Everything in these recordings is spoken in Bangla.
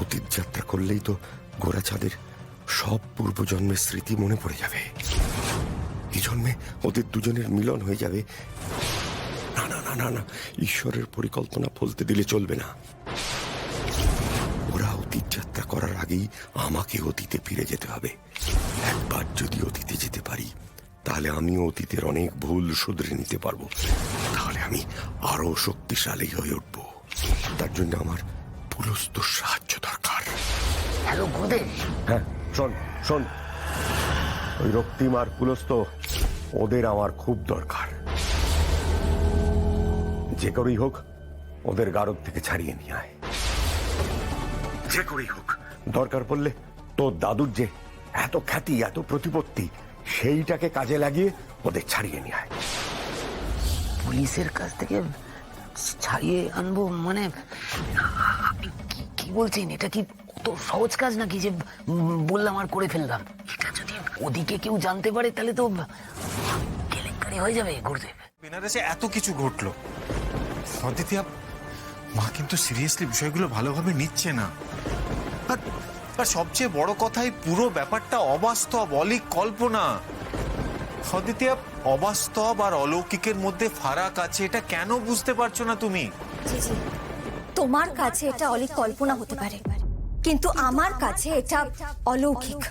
অতীত যাত্রা করলেই তো গোরাচাঁদের সব পূর্বজন্মের স্মৃতি মনে পড়ে যাবে। এই জন্মে ওদের দুজনের মিলন হয়ে যাবে। না না না না না, ঈশ্বরের পরিকল্পনা ফলতে দিলে চলবে না। ওরা অতীত যাত্রা করার আগেই আমাকে অতীতে ফিরে যেতে হবে। একবার যদি অতীতে যেতে পারি, তাহলে আমিও অতীতের অনেক ভুল শুধরে নিতে পারবো। তাহলে আমি আরো শক্তিশালী হয়ে উঠবো। তার জন্য আমার পুলস্তর সাহায্য দরকার। হ্যালো গুরুদেব। হ্যাঁ, শোন শোন, ওই রক্তিম আর পুলস্ত, ওদের আমার খুব দরকার। যে করেই হোক ওদের গারদ থেকে ছাড়িয়ে নিয়ে আয়। যে করেই হোক, দরকার পড়লে তোর দাদুর যে এত খ্যাতি, এত প্রতিপত্তি, সেইটাকে কাজে লাগিয়ে ওদের ছাড়িয়ে নিয়ে আয়। পুলিশের কাছ থেকে ছাড়িয়ে আনবো মানে? আপনি কি বলছেন? এটা কি অত সহজ কাজ নাকি যে বললাম আর করে ফেললাম? এটা যদি ওদিকে কেউ জানতে পারে তাহলে তো কেলেঙ্কারি হয়ে যাবে গুরুদেব। বেনারসে এত কিছু ঘটলো, অদিতি মা কিন্তু সিরিয়াসলি বিষয়গুলো ভালোভাবে নিচ্ছে না। আর সবচেয়ে বড় কথাই পুরো ব্যাপারটা অবাস্তব, অলিক কল্পনা। অদিতি, অবাস্তব আর অলৌকিকের মধ্যে ফারাক আছে, এটা কেন বুঝতে পারছো না তুমি? জি জি, তোমার কাছে এটা অলিক কল্পনা হতে পারে, কিন্তু আমার কাছে এটা অলৌকিক।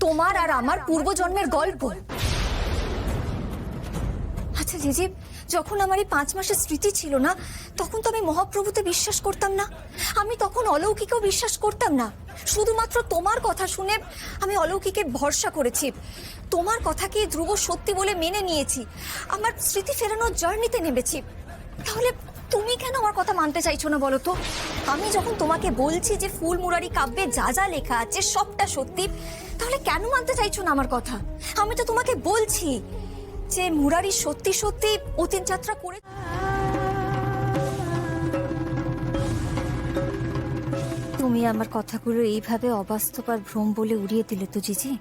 তোমার আর আমার পূর্বজন্মের গল্প। আচ্ছা জিজি, যখন আমার এই 5 মাসের স্মৃতি ছিল না, তখন তো আমি মহাপ্রভুতে বিশ্বাস করতাম না। আমি তখন অলৌকিকেও বিশ্বাস করতাম না। শুধুমাত্র তোমার কথা শুনে আমি অলৌকিকে ভরসা করেছি। তোমার কথাকে ধ্রুব সত্যি বলে মেনে নিয়েছি। আমার স্মৃতি ফেরানোর জার্নিতে নেমেছি। তাহলে তুমি কেন আমার কথা মানতে চাইছো না বলো তো? আমি যখন তোমাকে বলছি যে ফুল মুরারি কাব্যে যা যা লেখা আছে সবটা সত্যি, তাহলে কেন মানতে চাইছো না আমার কথা? আমি তো তোমাকে বলছি যে মুরারি সত্যি সত্যি অতীত যাত্রা করে। তুমি আমার কথাগুলো এইভাবে অবাস্তব আর ভ্রম বলে উড়িয়ে দিলে তো জিজি।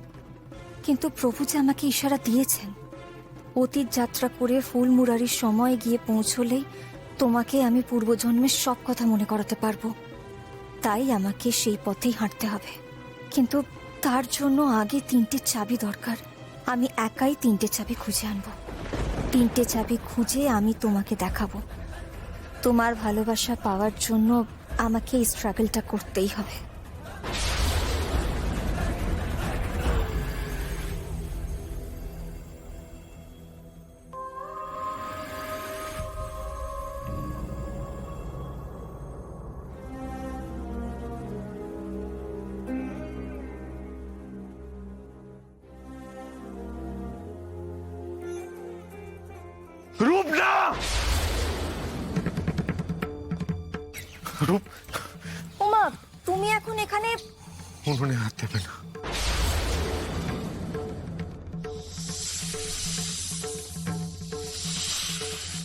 কিন্তু প্রভু যে আমাকে ইশারা দিয়েছেন, অতীত যাত্রা করে ফুল মুরারির সময় গিয়ে পৌঁছলেই তোমাকে আমি পূর্বজন্মের সব কথা মনে করাতে পারবো। তাই আমাকে সেই পথেই হাঁটতে হবে। কিন্তু তার জন্য আগে 3টে চাবি দরকার। আমি একাই 3টে চাবি খুঁজে আনবো। 3টে চাবি খুঁজে আমি তোমাকে দেখাবো। তোমার ভালোবাসা পাওয়ার জন্য আমাকে এই স্ট্রাগলটা করতেই হবে। রূপ না, রূপ। ওমা, তুমি এখন এখানে? উনুনে হাত দেবে না।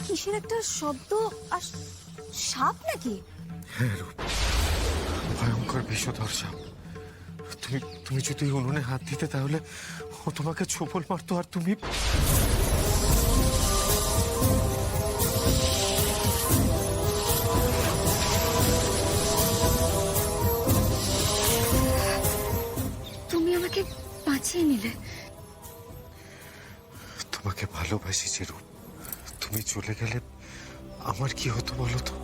কিসের একটা শব্দ? আর সাপ নাকি? হ্যাঁ রূপ, ভয়ঙ্কর বিষধর সাপ। তুমি যদি উনুনে হাত দিতে তাহলে ও তোমাকে ছোবল মারতো আর তুমি। তুমি আমাকে বাঁচিয়ে নিলে। তোমাকে ভালোবাসি যে রূপ, তুমি চলে গেলে আমার কি হতো বলো তো?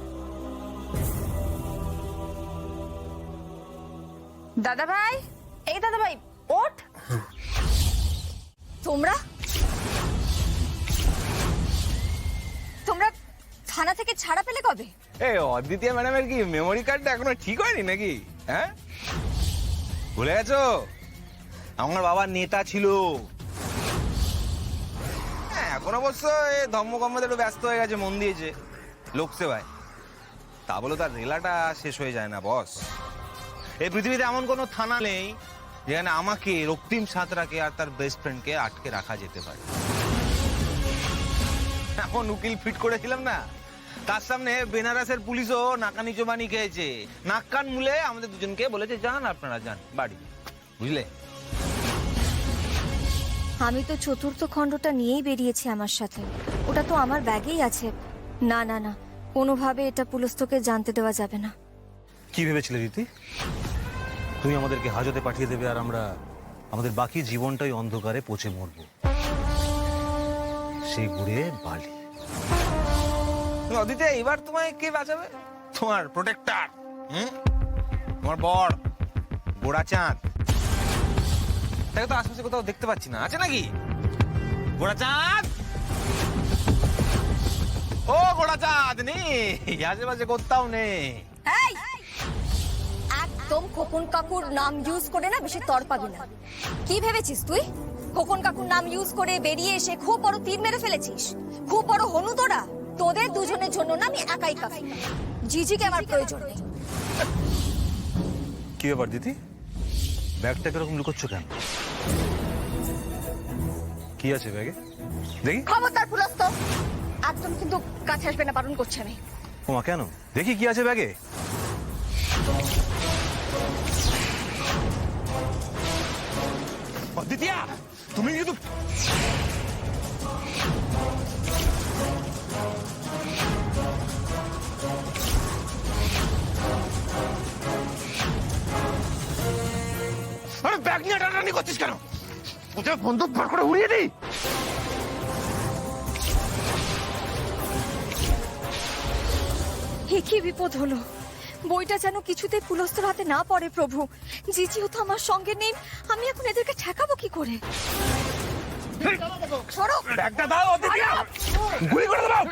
দাদা ভাই, এই দাদা ভাই, ওঠ। তোমরা তোমরা থানা থেকে ছাড়া পেলে কবে? এই অদ্বিতীয় ম্যাডামের কি মেমোরি কার্ডটা এখনো ঠিক হয়নি নাকি? হ্যাঁ, ভুলে গেছো? আমার বাবা নেতা ছিল। হ্যাঁ, এখন অবশ্য ধর্মকর্মতে একটু ব্যস্ত হয়ে গেছে, মন দিয়েছে লোকসেবায়। তা বলে তার রেলাটা শেষ হয়ে যায় না বস। এই পৃথিবীতে এমন কোনো থানা নেই যেখানে আমাকে, রক্তিম সাঁতরাকে আর তার বেস্ট ফ্রেন্ডকে আটকে রাখা যেতে পারে। এখন উকিল ফিট করেছিলাম না, তার সামনে বেনারসের পুলিশও নাকানি চোবানি খেয়েছে। নাক কান মুলে আমাদের দুজনকে বলেছে, যান আপনারা যান বাড়ি। বুঝলে? আমি তো 4র্থ খণ্ডটা নিয়েই বেরিয়েছি আমার সাথে। ওটা তো আমার ব্যাগেই আছে। না না না, কোনোভাবে এটা পুলিশকে জানতে দেওয়া যাবে না। কি ভেবেছিলে রীতি? তুমি আমাদেরকে হাজতে পাঠিয়ে দেবে আর আমরা আমাদের বাকি জীবনটাই অন্ধকারে পচে মরব। সেই গুড়ে বালি। অদিতি, এবার তোমায় কে বাঁচাবে? তোমার প্রোটেক্টর, তোমার বর গোড়াচাঁদ। তাকে তো আশেপাশে কোথাও দেখতে পাচ্ছি না, আছে নাকি? গোড়াচাঁদ, ও গোড়াচাঁদ নেই, আশেপাশে কোথাও নেই। এই, একদম খোকন কাকুর নাম ইউজ করে না বেশি তড়পাবি না। কি ভেবেছিস তুই? খোকন কাকুর নাম ইউজ করে বেরিয়ে এসে খুব বড় তীর মেরে ফেলেছিস? খুব বড় হনু তোরা? তোদের দুজনের জন্য না আমি একাই কাফি। জিজিকে আমার প্রয়োজন নেই। কি ব্যাপার দিদি, ব্যাগটা কিরকম লুকোচ্ছ কেন? কি আছে ব্যাগে দেখি? খবরদার পুলস্ত, একদম কিন্তু কাছে আসবে না, বারণ করছি আমি। ওমা, কেন? দেখি কি আছে ব্যাগে। অদিতিয়া, তুমি কিন্তু আরে ব্যাগ নিয়ে টানাটানি করছিস কেন? ওটা বন্দুক বার করে উড়িয়ে দিই। এ কি বিপদ হলো? বইটা যেন কিছুতে পুলস্তর হাতে না পড়ে প্রভু। জিজিও তো আমার সঙ্গে নেই, আমি এখন এদেরকে ঠেকাবো কি করে? সরো। ব্যাগটা দাও অদিতিয়া, গুলি করে দাও।